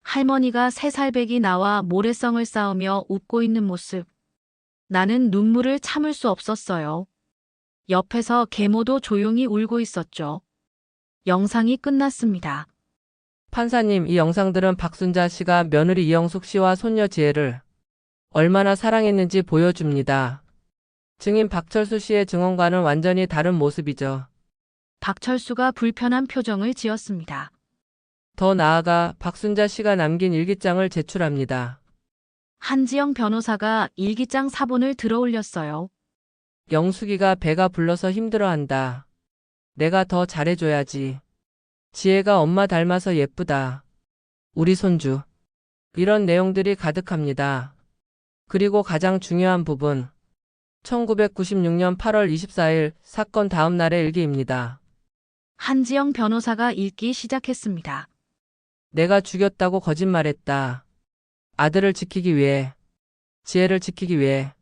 할머니가 새살배기 나와 모래성을 쌓으며 웃고 있는 모습. 나는 눈물을 참을 수 없었어요. 옆에서 계모도 조용히 울고 있었죠. 영상이 끝났습니다. 판사님, 이 영상들은 박순자 씨가 며느리 이영숙 씨와 손녀 지혜를 얼마나 사랑했는지 보여줍니다. 증인 박철수 씨의 증언과는 완전히 다른 모습이죠. 박철수가 불편한 표정을 지었습니다. 더 나아가 박순자 씨가 남긴 일기장을 제출합니다. 한지영 변호사가 일기장 사본을 들어 올렸어요. 영숙이가 배가 불러서 힘들어한다. 내가 더 잘해줘야지. 지혜가 엄마 닮아서 예쁘다. 우리 손주. 이런 내용들이 가득합니다. 그리고 가장 중요한 부분. 1996년 8월 24일 사건 다음 날의 일기입니다. 한지영 변호사가 읽기 시작했습니다. 내가 죽였다고 거짓말했다. 아들을 지키기 위해. 지혜를 지키기 위해.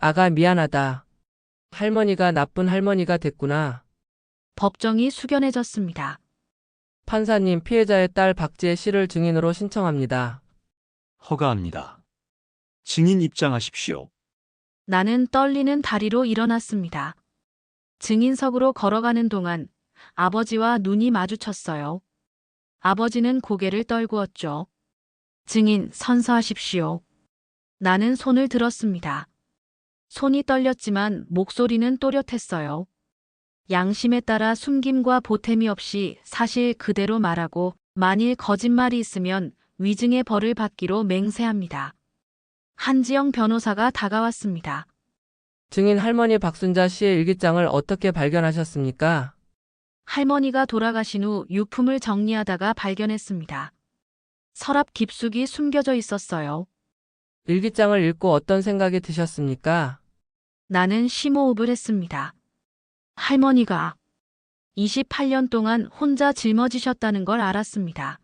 아가 미안하다. 할머니가 나쁜 할머니가 됐구나. 법정이 숙연해졌습니다. 판사님, 피해자의 딸 박지혜 씨를 증인으로 신청합니다. 허가합니다. 증인 입장하십시오. 나는 떨리는 다리로 일어났습니다. 증인석으로 걸어가는 동안 아버지와 눈이 마주쳤어요. 아버지는 고개를 떨구었죠. 증인, 선서하십시오. 나는 손을 들었습니다. 손이 떨렸지만 목소리는 또렷했어요. 양심에 따라 숨김과 보탬이 없이 사실 그대로 말하고 만일 거짓말이 있으면 위증의 벌을 받기로 맹세합니다. 한지영 변호사가 다가왔습니다. 증인 할머니 박순자 씨의 일기장을 어떻게 발견하셨습니까? 할머니가 돌아가신 후 유품을 정리하다가 발견했습니다. 서랍 깊숙이 숨겨져 있었어요. 일기장을 읽고 어떤 생각이 드셨습니까? 나는 심호흡을 했습니다. 할머니가 28년 동안 혼자 짊어지셨다는 걸 알았습니다.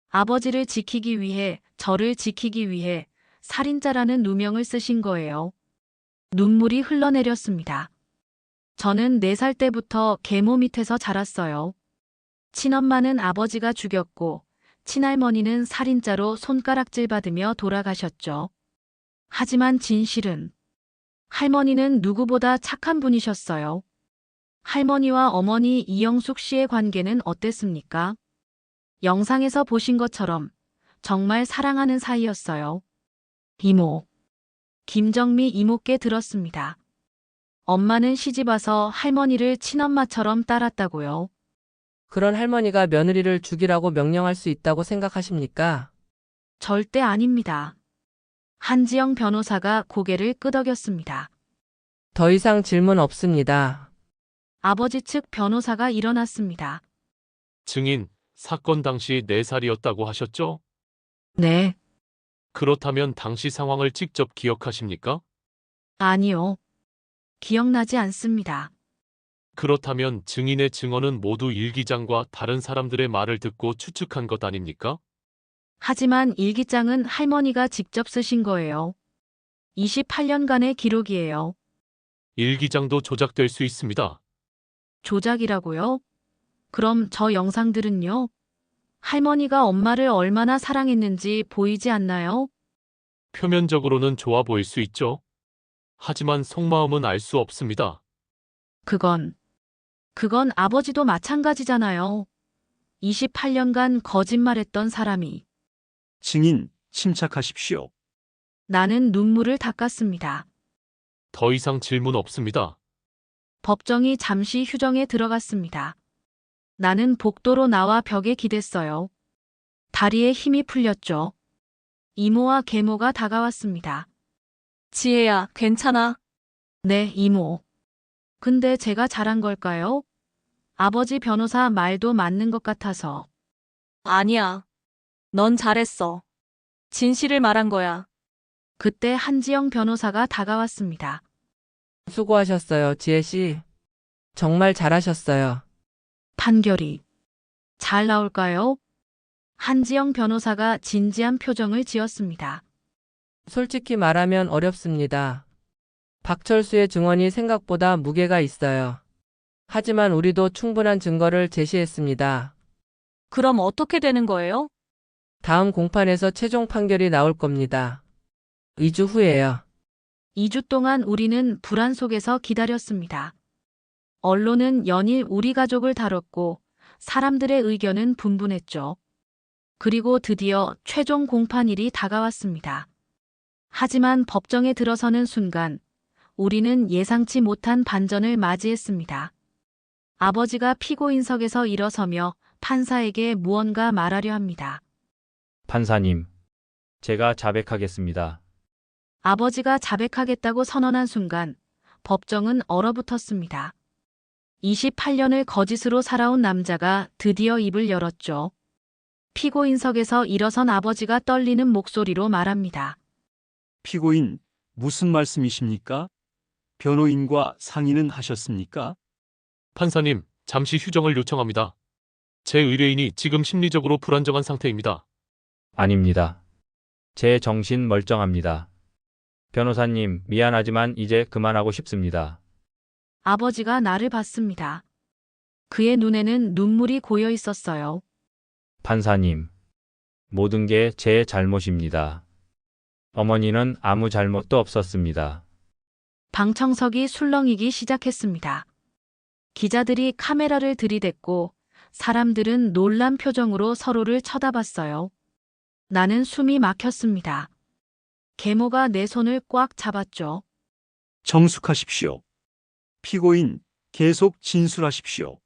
아버지를 지키기 위해, 저를 지키기 위해 살인자라는 누명을 쓰신 거예요. 눈물이 흘러내렸습니다. 저는 4살 때부터 계모 밑에서 자랐어요. 친엄마는 아버지가 죽였고, 친할머니는 살인자로 손가락질 받으며 돌아가셨죠. 하지만 진실은 할머니는 누구보다 착한 분이셨어요. 할머니와 어머니 이영숙 씨의 관계는 어땠습니까? 영상에서 보신 것처럼 정말 사랑하는 사이였어요. 이모. 김정미 이모께 들었습니다. 엄마는 시집와서 할머니를 친엄마처럼 따랐다고요. 그런 할머니가 며느리를 죽이라고 명령할 수 있다고 생각하십니까? 절대 아닙니다. 한지영 변호사가 고개를 끄덕였습니다. 더 이상 질문 없습니다. 아버지 측 변호사가 일어났습니다. 증인, 사건 당시 4살이었다고 하셨죠? 네, 그렇다면 당시 상황을 직접 기억하십니까? 아니요. 기억나지 않습니다. 그렇다면 증인의 증언은 모두 일기장과 다른 사람들의 말을 듣고 추측한 것 아닙니까? 하지만 일기장은 할머니가 직접 쓰신 거예요. 28년간의 기록이에요. 일기장도 조작될 수 있습니다. 조작이라고요? 그럼 저 영상들은요? 할머니가 엄마를 얼마나 사랑했는지 보이지 않나요? 표면적으로는 좋아 보일 수 있죠. 하지만 속마음은 알 수 없습니다. 그건 아버지도 마찬가지잖아요. 28년간 거짓말했던 사람이. 증인 침착하십시오. 나는 눈물을 닦았습니다. 더 이상 질문 없습니다. 법정이 잠시 휴정에 들어갔습니다. 나는 복도로 나와 벽에 기댔어요. 다리에 힘이 풀렸죠. 이모와 계모가 다가왔습니다. 지혜야, 괜찮아? 네, 이모. 근데 제가 잘한 걸까요? 아버지 변호사 말도 맞는 것 같아서. 아니야. 넌 잘했어. 진실을 말한 거야. 그때 한지영 변호사가 다가왔습니다. 수고하셨어요, 지혜 씨. 정말 잘하셨어요. 판결이 잘 나올까요? 한지영 변호사가 진지한 표정을 지었습니다. 솔직히 말하면 어렵습니다. 박철수의 증언이 생각보다 무게가 있어요. 하지만 우리도 충분한 증거를 제시했습니다. 그럼 어떻게 되는 거예요? 다음 공판에서 최종 판결이 나올 겁니다. 2주 후에요. 2주 동안 우리는 불안 속에서 기다렸습니다. 언론은 연일 우리 가족을 다뤘고 사람들의 의견은 분분했죠. 그리고 드디어 최종 공판일이 다가왔습니다. 하지만 법정에 들어서는 순간 우리는 예상치 못한 반전을 맞이했습니다. 아버지가 피고인석에서 일어서며 판사에게 무언가 말하려 합니다. 판사님, 제가 자백하겠습니다. 아버지가 자백하겠다고 선언한 순간 법정은 얼어붙었습니다. 28년을 거짓으로 살아온 남자가 드디어 입을 열었죠. 피고인석에서 일어선 아버지가 떨리는 목소리로 말합니다. 피고인, 무슨 말씀이십니까? 변호인과 상의는 하셨습니까? 판사님, 잠시 휴정을 요청합니다. 제 의뢰인이 지금 심리적으로 불안정한 상태입니다. 아닙니다. 제 정신 멀쩡합니다. 변호사님, 미안하지만 이제 그만하고 싶습니다. 아버지가 나를 봤습니다. 그의 눈에는 눈물이 고여 있었어요. 판사님, 모든 게 제 잘못입니다. 어머니는 아무 잘못도 없었습니다. 방청석이 술렁이기 시작했습니다. 기자들이 카메라를 들이댔고 사람들은 놀란 표정으로 서로를 쳐다봤어요. 나는 숨이 막혔습니다. 계모가 내 손을 꽉 잡았죠. 정숙하십시오. 피고인, 계속 진술하십시오.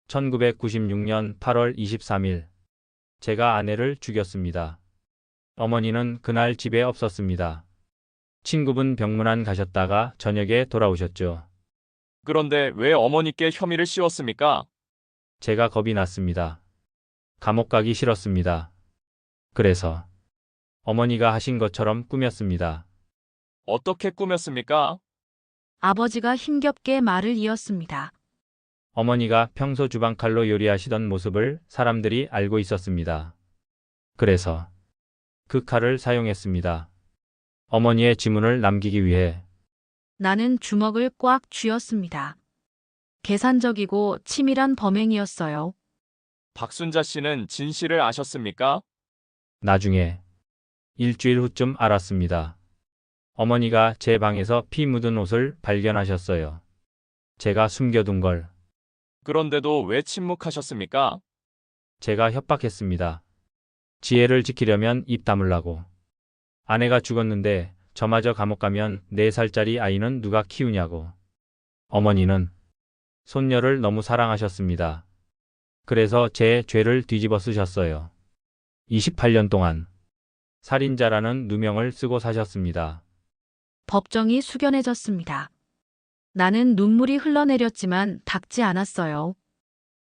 1996년 8월 23일, 제가 아내를 죽였습니다. 어머니는 그날 집에 없었습니다. 친구분 병문안 가셨다가 저녁에 돌아오셨죠. 그런데 왜 어머니께 혐의를 씌웠습니까? 제가 겁이 났습니다. 감옥 가기 싫었습니다. 그래서 어머니가 하신 것처럼 꾸몄습니다. 어떻게 꾸몄습니까? 아버지가 힘겹게 말을 이었습니다. 어머니가 평소 주방칼로 요리하시던 모습을 사람들이 알고 있었습니다. 그래서 그 칼을 사용했습니다. 어머니의 지문을 남기기 위해. 나는 주먹을 꽉 쥐었습니다. 계산적이고 치밀한 범행이었어요. 박순자 씨는 진실을 아셨습니까? 나중에 일주일 후쯤 알았습니다. 어머니가 제 방에서 피 묻은 옷을 발견하셨어요. 제가 숨겨둔 걸. 그런데도 왜 침묵하셨습니까? 제가 협박했습니다. 지혜를 지키려면 입 다물라고. 아내가 죽었는데 저마저 감옥 가면 4살짜리 아이는 누가 키우냐고. 어머니는 손녀를 너무 사랑하셨습니다. 그래서 제 죄를 뒤집어 쓰셨어요. 28년 동안 살인자라는 누명을 쓰고 사셨습니다. 법정이 숙연해졌습니다. 나는 눈물이 흘러내렸지만 닦지 않았어요.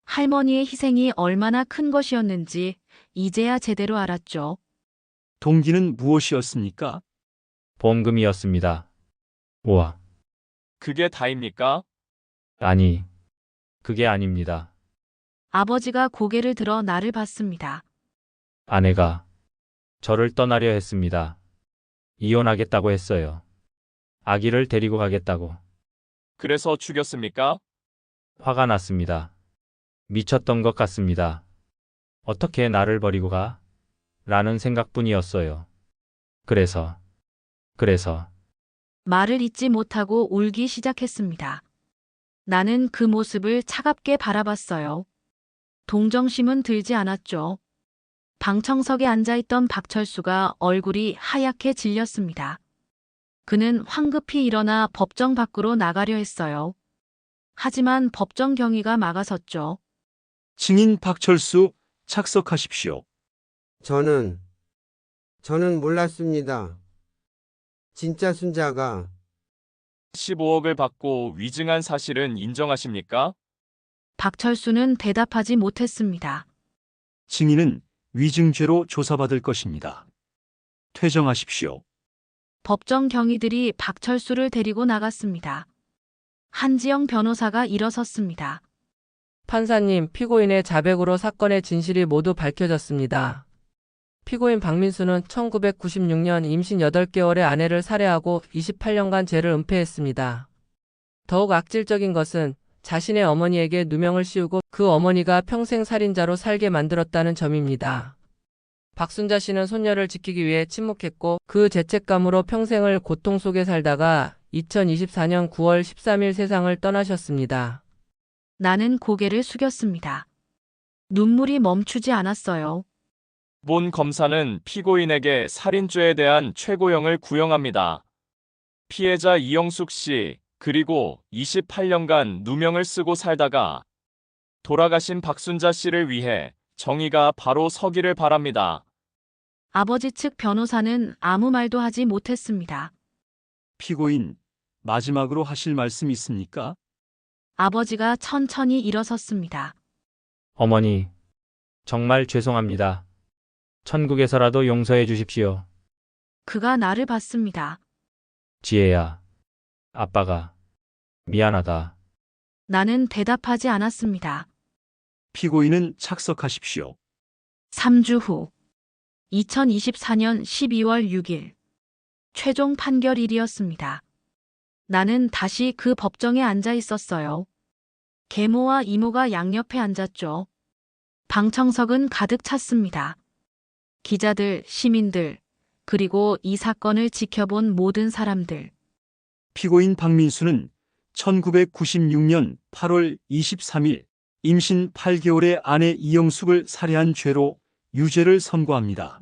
할머니의 희생이 얼마나 큰 것이었는지 이제야 제대로 알았죠. 동기는 무엇이었습니까? 보험금이었습니다. 우와. 그게 다입니까? 아니, 그게 아닙니다. 아버지가 고개를 들어 나를 봤습니다. 아내가 저를 떠나려 했습니다. 이혼하겠다고 했어요. 아기를 데리고 가겠다고. 그래서 죽였습니까? 화가 났습니다. 미쳤던 것 같습니다. 어떻게 나를 버리고 가? 라는 생각뿐이었어요. 그래서 말을 잇지 못하고 울기 시작했습니다. 나는 그 모습을 차갑게 바라봤어요. 동정심은 들지 않았죠. 방청석에 앉아있던 박철수가 얼굴이 하얗게 질렸습니다. 그는 황급히 일어나 법정 밖으로 나가려 했어요. 하지만 법정 경위가 막아섰죠. 증인 박철수, 착석하십시오. 저는 몰랐습니다. 진짜 순자가 15억을 받고 위증한 사실은 인정하십니까? 박철수는 대답하지 못했습니다. 증인은 위증죄로 조사받을 것입니다. 퇴정하십시오. 법정 경위들이 박철수를 데리고 나갔습니다. 한지영 변호사가 일어섰습니다. 판사님, 피고인의 자백으로 사건의 진실이 모두 밝혀졌습니다. 피고인 박민수는 1996년 임신 8개월의 아내를 살해하고 28년간 죄를 은폐했습니다. 더욱 악질적인 것은 자신의 어머니에게 누명을 씌우고 그 어머니가 평생 살인자로 살게 만들었다는 점입니다. 박순자 씨는 손녀를 지키기 위해 침묵했고 그 죄책감으로 평생을 고통 속에 살다가 2024년 9월 13일 세상을 떠나셨습니다. 나는 고개를 숙였습니다. 눈물이 멈추지 않았어요. 본 검사는 피고인에게 살인죄에 대한 최고형을 구형합니다. 피해자 이영숙 씨, 그리고 28년간 누명을 쓰고 살다가 돌아가신 박순자 씨를 위해 정의가 바로 서기를 바랍니다. 아버지 측 변호사는 아무 말도 하지 못했습니다. 피고인, 마지막으로 하실 말씀 있습니까? 아버지가 천천히 일어섰습니다. 어머니, 정말 죄송합니다. 천국에서라도 용서해 주십시오. 그가 나를 봤습니다. 지혜야, 아빠가 미안하다. 나는 대답하지 않았습니다. 피고인은 착석하십시오. 3주 후 2024년 12월 6일 최종 판결일이었습니다. 나는 다시 그 법정에 앉아 있었어요. 계모와 이모가 양옆에 앉았죠. 방청석은 가득 찼습니다. 기자들, 시민들, 그리고 이 사건을 지켜본 모든 사람들. 피고인 박민수는 1996년 8월 23일 임신 8개월의 아내 이영숙을 살해한 죄로 유죄를 선고합니다.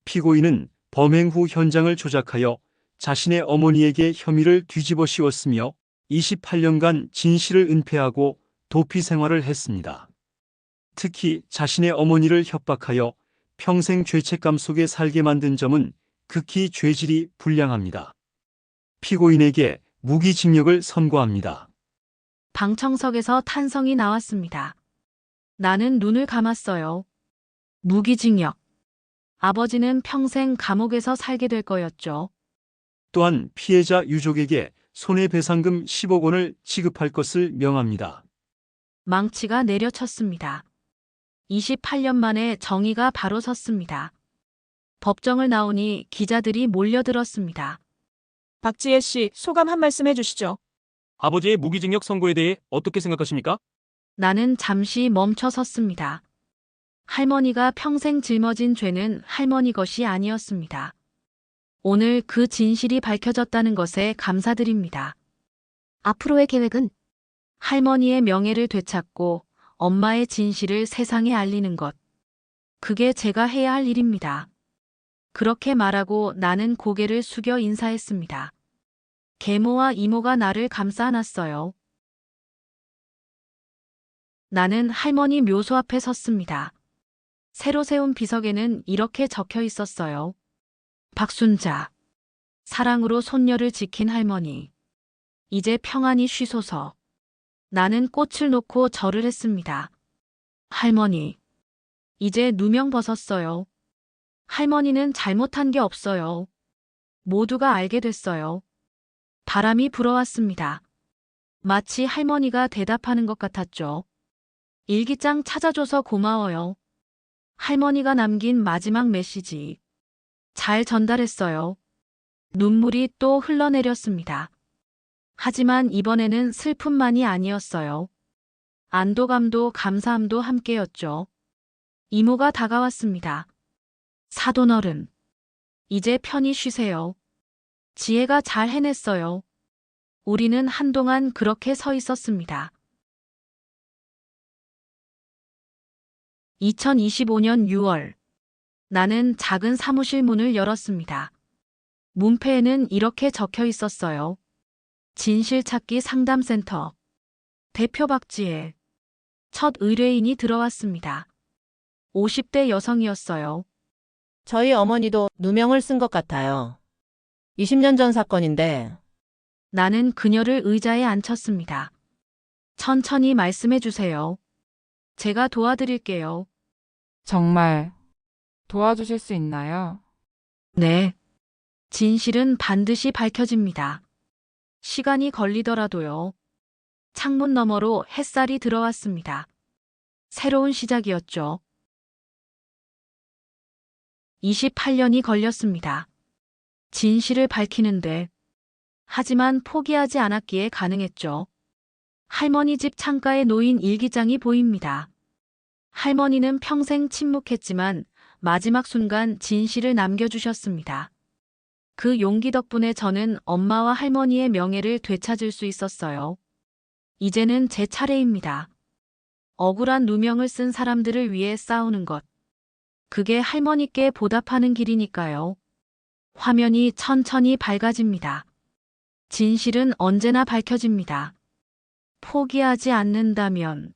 피고인은 범행 후 현장을 조작하여 자신의 어머니에게 혐의를 뒤집어 씌웠으며 28년간 진실을 은폐하고 도피 생활을 했습니다. 특히 자신의 어머니를 협박하여 평생 죄책감 속에 살게 만든 점은 극히 죄질이 불량합니다. 피고인에게 무기징역을 선고합니다. 방청석에서 탄성이 나왔습니다. 나는 눈을 감았어요. 무기징역. 아버지는 평생 감옥에서 살게 될 거였죠. 또한 피해자 유족에게 손해배상금 10억 원을 지급할 것을 명합니다. 망치가 내려쳤습니다. 28년 만에 정의가 바로 섰습니다. 법정을 나오니 기자들이 몰려들었습니다. 박지혜 씨, 소감 한 말씀 해주시죠. 아버지의 무기징역 선고에 대해 어떻게 생각하십니까? 나는 잠시 멈춰 섰습니다. 할머니가 평생 짊어진 죄는 할머니 것이 아니었습니다. 오늘 그 진실이 밝혀졌다는 것에 감사드립니다. 앞으로의 계획은? 할머니의 명예를 되찾고 엄마의 진실을 세상에 알리는 것. 그게 제가 해야 할 일입니다. 그렇게 말하고 나는 고개를 숙여 인사했습니다. 계모와 이모가 나를 감싸 안았어요. 나는 할머니 묘소 앞에 섰습니다. 새로 세운 비석에는 이렇게 적혀 있었어요. 박순자. 사랑으로 손녀를 지킨 할머니. 이제 평안히 쉬소서. 나는 꽃을 놓고 절을 했습니다. 할머니. 이제 누명 벗었어요. 할머니는 잘못한 게 없어요. 모두가 알게 됐어요. 바람이 불어왔습니다. 마치 할머니가 대답하는 것 같았죠. 일기장 찾아줘서 고마워요. 할머니가 남긴 마지막 메시지. 잘 전달했어요. 눈물이 또 흘러내렸습니다. 하지만 이번에는 슬픔만이 아니었어요. 안도감도 감사함도 함께였죠. 이모가 다가왔습니다. 사돈어른. 이제 편히 쉬세요. 지혜가 잘 해냈어요. 우리는 한동안 그렇게 서 있었습니다. 2025년 6월. 나는 작은 사무실 문을 열었습니다. 문패에는 이렇게 적혀 있었어요. 진실찾기 상담센터. 대표 박지혜. 첫 의뢰인이 들어왔습니다. 50대 여성이었어요. 저희 어머니도 누명을 쓴 것 같아요. 20년 전 사건인데. 나는 그녀를 의자에 앉혔습니다. 천천히 말씀해 주세요. 제가 도와드릴게요. 정말 도와주실 수 있나요? 네. 진실은 반드시 밝혀집니다. 시간이 걸리더라도요. 창문 너머로 햇살이 들어왔습니다. 새로운 시작이었죠. 28년이 걸렸습니다. 진실을 밝히는데. 하지만 포기하지 않았기에 가능했죠. 할머니 집 창가에 놓인 일기장이 보입니다. 할머니는 평생 침묵했지만 마지막 순간 진실을 남겨주셨습니다. 그 용기 덕분에 저는 엄마와 할머니의 명예를 되찾을 수 있었어요. 이제는 제 차례입니다. 억울한 누명을 쓴 사람들을 위해 싸우는 것. 그게 할머니께 보답하는 길이니까요. 화면이 천천히 밝아집니다. 진실은 언제나 밝혀집니다. 포기하지 않는다면.